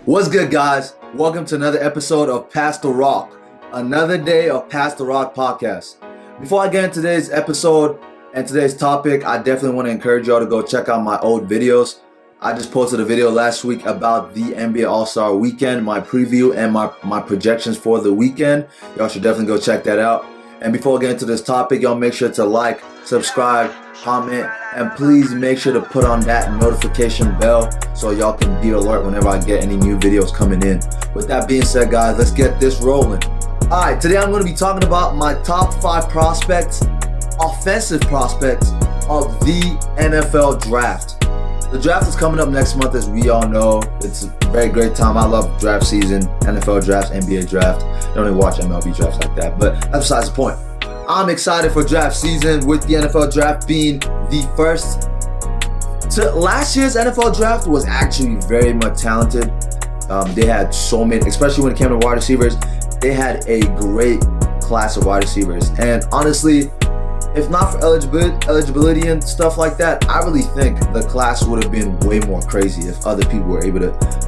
What's good, guys? Welcome to another episode of Pass the Rock, another day of Pass the Rock podcast. Before I get into today's episode and today's topic, I definitely want to encourage y'all to go check out my old videos. I just posted a video last week about the NBA All-Star Weekend, my preview and my projections for the weekend. Y'all should definitely go check that out. And before I get into this topic, y'all make sure to like, subscribe, comment, and please make sure to put on that notification bell so y'all can be alert whenever I get any new videos coming in. With that being said, guys, let's get this rolling. All right, today I'm going to be talking about my top 5 prospects, offensive prospects of the NFL draft. The draft is coming up next month, as we all know. It's a very great time. I love draft season, NFL drafts, NBA draft. I don't even watch MLB drafts like that, but that's besides the point. I'm excited for draft season, with the NFL draft being the first. Last year's NFL draft was actually very much talented. They had so many, especially when it came to wide receivers. They had a great class of wide receivers. And honestly, if not for eligibility and stuff like that, I really think the class would have been way more crazy if other people were able to,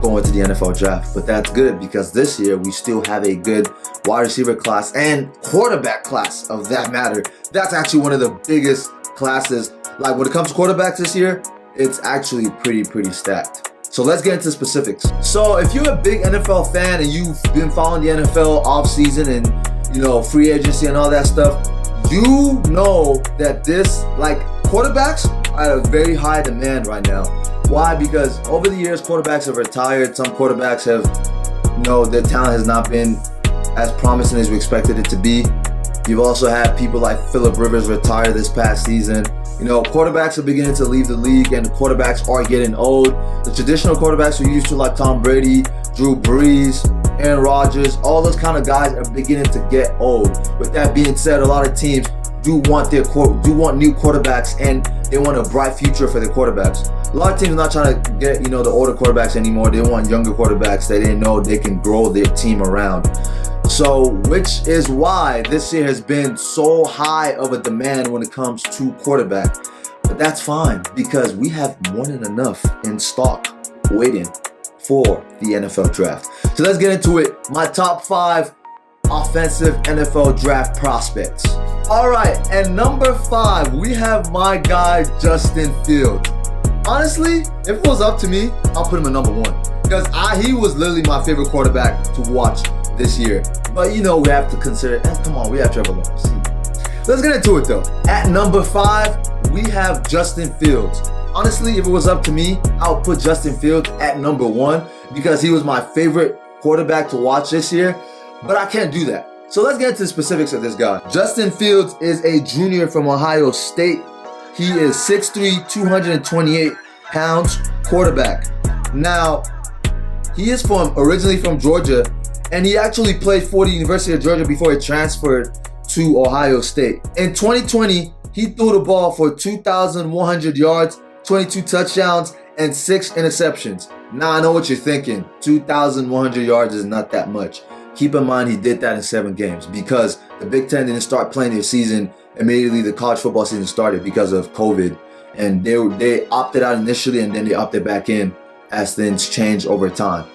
go into the NFL draft. But that's good, because this year we still have a good wide receiver class and quarterback class, of that matter. That's actually one of the biggest classes. Like, when it comes to quarterbacks this year, it's actually pretty stacked. So let's get into specifics. So if you're a big NFL fan and you've been following the NFL offseason and, free agency and all that stuff, you know that quarterbacks are at a very high demand right now. Why? Because over the years, quarterbacks have retired. Some quarterbacks have, their talent has not been as promising as we expected it to be. You've also had people like Phillip Rivers retire this past season. Quarterbacks are beginning to leave the league, and quarterbacks are getting old. The traditional quarterbacks we used to, like Tom Brady, Drew Brees, Aaron Rodgers, all those kind of guys are beginning to get old. With that being said, a lot of teams do want new quarterbacks, and they want a bright future for their quarterbacks. A lot of teams are not trying to get, the older quarterbacks anymore. They want younger quarterbacks that they know they can grow their team around. So, which is why this year has been so high of a demand when it comes to quarterback. But that's fine, because we have more than enough in stock waiting for the NFL draft. So let's get into it. My top 5 offensive NFL draft prospects. All right, and number 5, we have my guy Justin Fields. Honestly, if it was up to me, I'll put him at number 1, because he was literally my favorite quarterback to watch this year. But we have to consider, come on, we have Trevor Lawrence. Let's get into it though. At number 5, we have Justin Fields. Honestly, if it was up to me, I would put Justin Fields at number 1, because he was my favorite quarterback to watch this year. But I can't do that. So let's get into the specifics of this guy. Justin Fields is a junior from Ohio State. He is 6'3", 228 pounds, quarterback. Now, he is originally from Georgia, and he actually played for the University of Georgia before he transferred to Ohio State. In 2020, he threw the ball for 2,100 yards, 22 touchdowns, and 6 interceptions. Now, I know what you're thinking. 2,100 yards is not that much. Keep in mind, he did that in 7 games, because the Big Ten didn't start playing their season immediately. The college football season started because of COVID, and they opted out initially, and then they opted back in as things changed over time.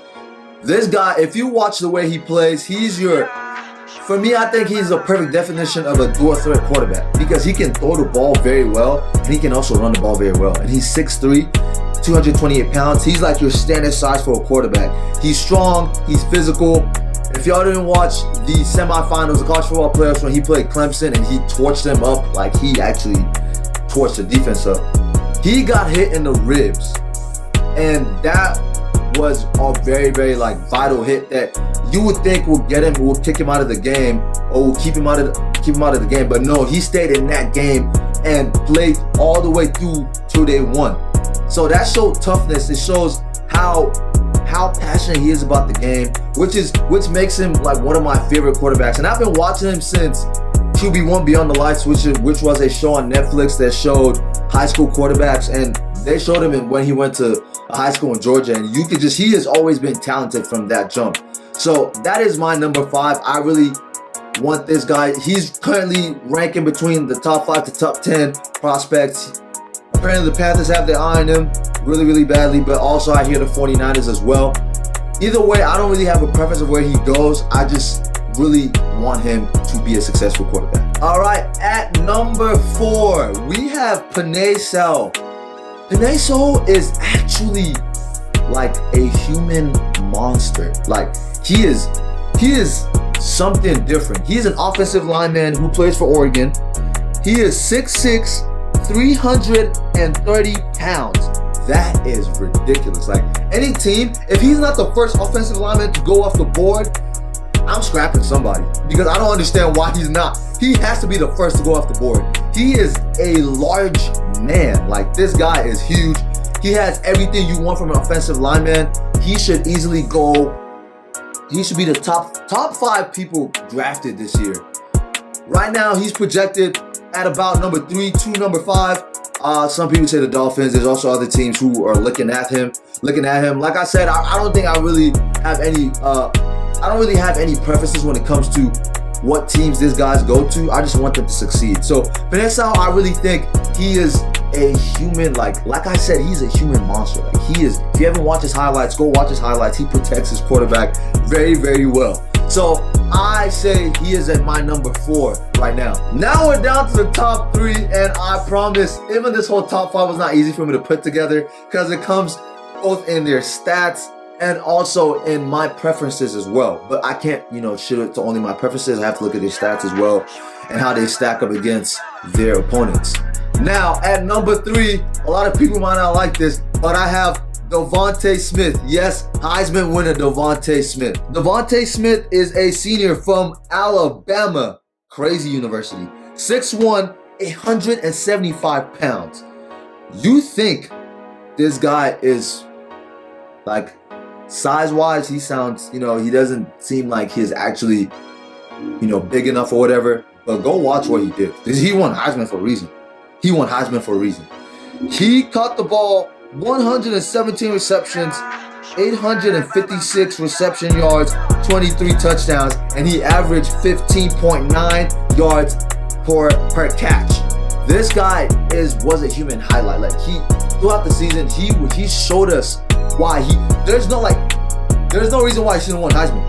This guy, if you watch the way he plays, for me, I think he's a perfect definition of a dual threat quarterback, because he can throw the ball very well, and he can also run the ball very well. And he's 6'3", 228 pounds. He's like your standard size for a quarterback. He's strong, he's physical. If y'all didn't watch the semifinals of college football playoffs when he played Clemson and he torched them up, like he actually torched the defense up, he got hit in the ribs. And that was a very vital hit that you would think will kick him out of the game, or will keep him out of the game. But no, he stayed in that game and played all the way through till they won. So that showed toughness. It shows how passionate he is about the game, which makes him like one of my favorite quarterbacks. And I've been watching him since QB1 Beyond the Lights, which was a show on Netflix that showed high school quarterbacks, and they showed him when he went to a high school in Georgia, and he has always been talented from that jump. So that is my number 5. I really want this guy. He's currently ranking between the top 5 to top 10 prospects. Apparently the Panthers have their eye on him really, really badly, but also I hear the 49ers as well. Either way, I don't really have a preference of where he goes. I just really want him to be a successful quarterback. All right, at number 4, we have Pinesol. Pinesol is actually like a human monster. Like he is something different. He's an offensive lineman who plays for Oregon. He is 6'6", 330 pounds. That is ridiculous. Like any team, if he's not the first offensive lineman to go off the board, I'm scrapping somebody because I don't understand why he's not. He has to be the first to go off the board. He is a large man. Like this guy is huge. He has everything you want from an offensive lineman. He should easily go. He should be the top 5 people drafted this year. Right now, he's projected at about number 3 to number 5. Some people say the Dolphins. There's also other teams who are looking at him. Like I said, I don't think I really have any. I don't really have any preferences when it comes to what teams these guys go to. I just want them to succeed. So Pinesol, I really think he is a human. Like I said, he's a human monster. Like he is. If you haven't watched his highlights, go watch his highlights. He protects his quarterback very, very well. So I say he is at my number 4 right now. Now we're down to the top 3, and I promise, even this whole top 5 was not easy for me to put together because it comes both in their stats and also in my preferences as well. But I can't, shoot it to only my preferences. I have to look at their stats as well and how they stack up against their opponents. Now, at number 3, a lot of people might not like this, but I have Devonta Smith. Yes, Heisman winner Devonta Smith. Devonta Smith is a senior from Alabama. Crazy university. 6'1", 175 pounds. You think this guy is like size-wise, he sounds, he doesn't seem like he's actually, big enough or whatever. But go watch what he did. He won Heisman for a reason. He caught the ball 117 receptions, 856 reception yards, 23 touchdowns, and he averaged 15.9 yards per catch. This guy was a human highlight. Like throughout the season, he showed us why there's no reason why he shouldn't have won Heisman.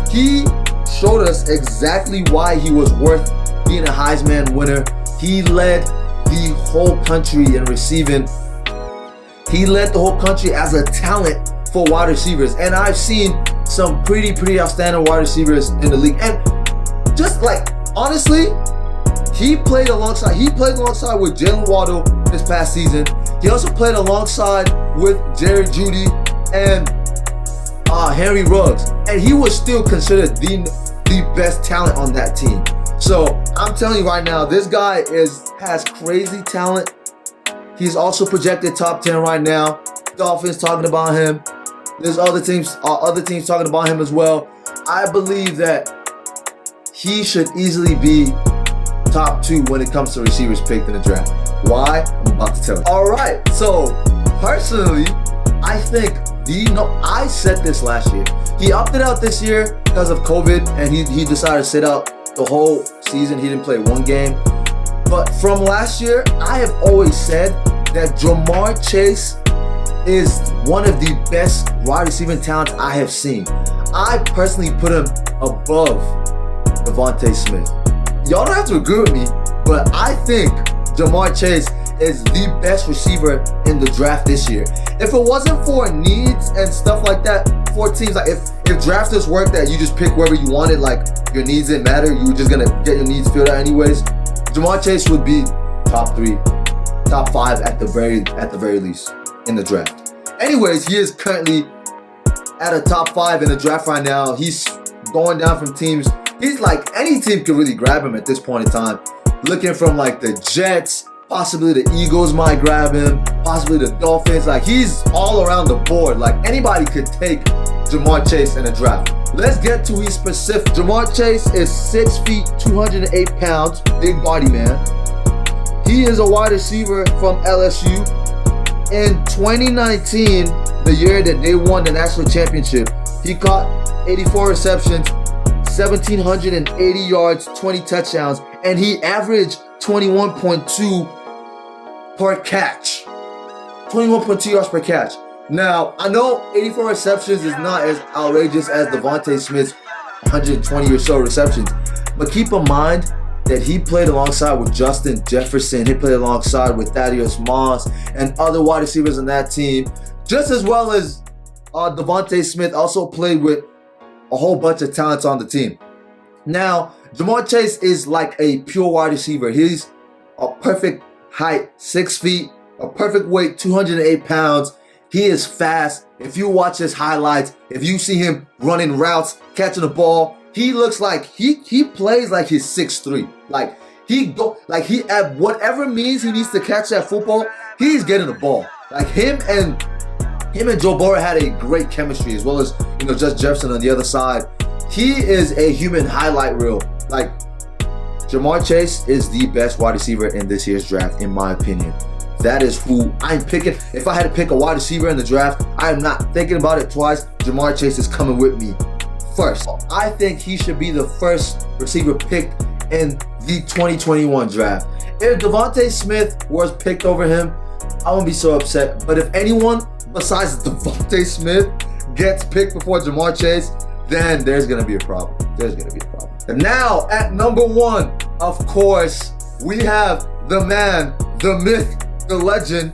He showed us exactly why he was worth being a Heisman winner. He led the whole country in receiving. He led the whole country as a talent for wide receivers. And I've seen some pretty outstanding wide receivers in the league. And just like, honestly, he played alongside with Jalen Waddle this past season. He also played alongside with Jerry Jeudy and Henry Ruggs. And he was still considered the best talent on that team. So I'm telling you right now, this guy has crazy talent. He's also projected top 10 right now. Dolphins talking about him. There's other teams talking about him as well. I believe that he should easily be top 2 when it comes to receivers picked in the draft. Why? I'm about to tell you. All right. So personally, I think I said this last year. He opted out this year because of COVID, and he decided to sit out the whole season. He didn't play one game. But from last year, I have always said that Jamar Chase is one of the best wide receiving talents I have seen. I personally put him above Devonta Smith. Y'all don't have to agree with me, but I think Jamar Chase is the best receiver in the draft this year. If it wasn't for needs and stuff like that, for teams, like if drafters work that you just pick wherever you wanted, like your needs didn't matter, you were just gonna get your needs filled out anyways, Jamar Chase would be top 3, top 5 at the very least in the draft. Anyways, he is currently at a top 5 in the draft right now. He's going down from teams. He's like, any team could really grab him at this point in time. Looking from like the Jets, possibly the Eagles might grab him, possibly the Dolphins. Like he's all around the board. Like anybody could take Jamar Chase in a draft. Let's get to his specific. Jamar Chase is 6 feet, 208 pounds, big body man. He is a wide receiver from LSU. In 2019, the year that they won the national championship, he caught 84 receptions, 1,780 yards, 20 touchdowns, and he averaged 21.2 per catch. 21.2 yards per catch. Now, I know 84 receptions is not as outrageous as Devonta Smith's 120 or so receptions, but keep in mind that he played alongside with Justin Jefferson. He played alongside with Thaddeus Moss and other wide receivers in that team, just as well as Devonta Smith also played with a whole bunch of talents on the team. Now, Jamar Chase is like a pure wide receiver. He's a perfect height, 6 feet, a perfect weight, 208 pounds. He is fast. If you watch his highlights, if you see him running routes, catching the ball, he looks like he plays like he's 6'3". Like he at whatever means he needs to catch that football, he's getting the ball. Like him and Joe Burrow had a great chemistry, as well as just Jefferson on the other side. He is a human highlight reel. Like Jamar Chase is the best wide receiver in this year's draft, in my opinion. That is who I'm picking. If I had to pick a wide receiver in the draft, I am not thinking about it twice. Jamar Chase is coming with me first. I think he should be the first receiver picked in the 2021 draft. If Devonta Smith was picked over him, I wouldn't be so upset. But if anyone besides Devonta Smith gets picked before Jamar Chase, then there's going to be a problem. There's going to be a problem. And now at number 1, of course, we have the man, the myth, the legend,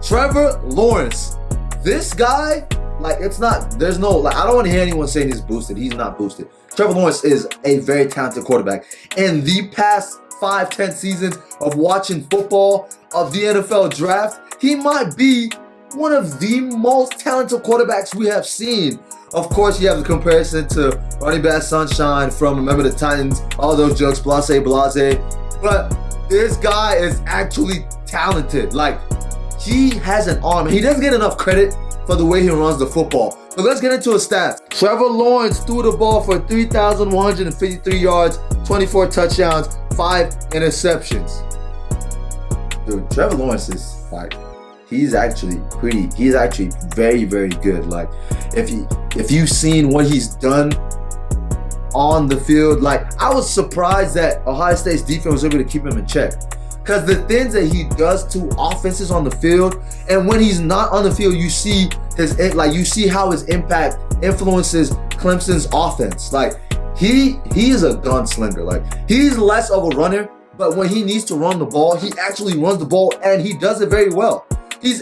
Trevor Lawrence. This guy, I don't want to hear anyone saying he's boosted. He's not boosted. Trevor Lawrence is a very talented quarterback. In the past 5-10 seasons of watching football, of the NFL draft, he might be one of the most talented quarterbacks we have seen. Of course, you have the comparison to running back Sunshine from Remember the Titans, all those jokes, blase. But this guy is actually talented. Like, he has an arm. He doesn't get enough credit for the way he runs the football. But let's get into his stats. Trevor Lawrence threw the ball for 3,153 yards, 24 touchdowns, 5 interceptions. Dude, Trevor Lawrence is he's actually very, very good. Like, if you've seen what he's done on the field, I was surprised that Ohio State's defense was able to keep him in check. Because the things that he does to offenses on the field, and when he's not on the field, you see how his impact influences Clemson's offense. He is a gunslinger. He's less of a runner, but when he needs to run the ball, he actually runs the ball, and he does it very well. He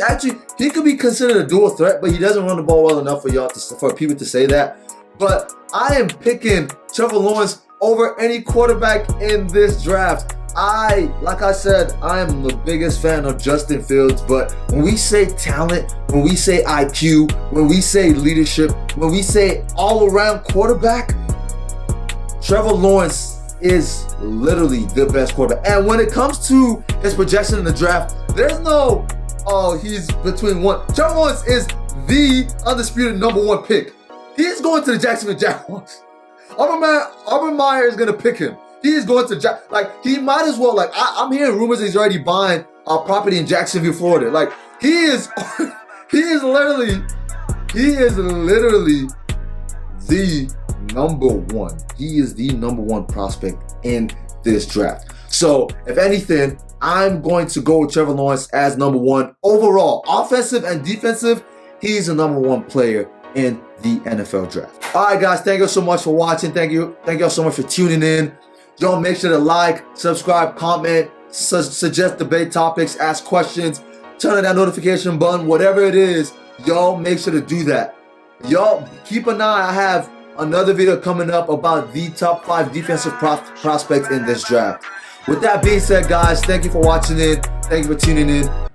could be considered a dual threat, but he doesn't run the ball well enough for people to say that. But I am picking Trevor Lawrence over any quarterback in this draft. Like I said, I am the biggest fan of Justin Fields, but when we say talent, when we say IQ, when we say leadership, when we say all-around quarterback, Trevor Lawrence is literally the best quarterback. And when it comes to his projection in the draft, there's no, he's between one. Trevor Lawrence is the undisputed number 1 pick. He's going to the Jacksonville Jaguars. Urban Meyer is going to pick him. He is going to he might as well. I'm hearing rumors that he's already buying a property in Jacksonville, Florida. He is literally the number 1. He is the number 1 prospect in this draft. So if anything, I'm going to go with Trevor Lawrence as number 1 overall, offensive and defensive. He's the number 1 player in the NFL draft. All right, guys, thank you so much for watching. Thank you all so much for tuning in. Y'all make sure to like, subscribe, comment, suggest debate topics, ask questions, turn on that notification button, whatever it is, y'all make sure to do that. Y'all keep an eye. I have another video coming up about the top 5 defensive prospects in this draft. With that being said, guys, thank you for watching it. Thank you for tuning in.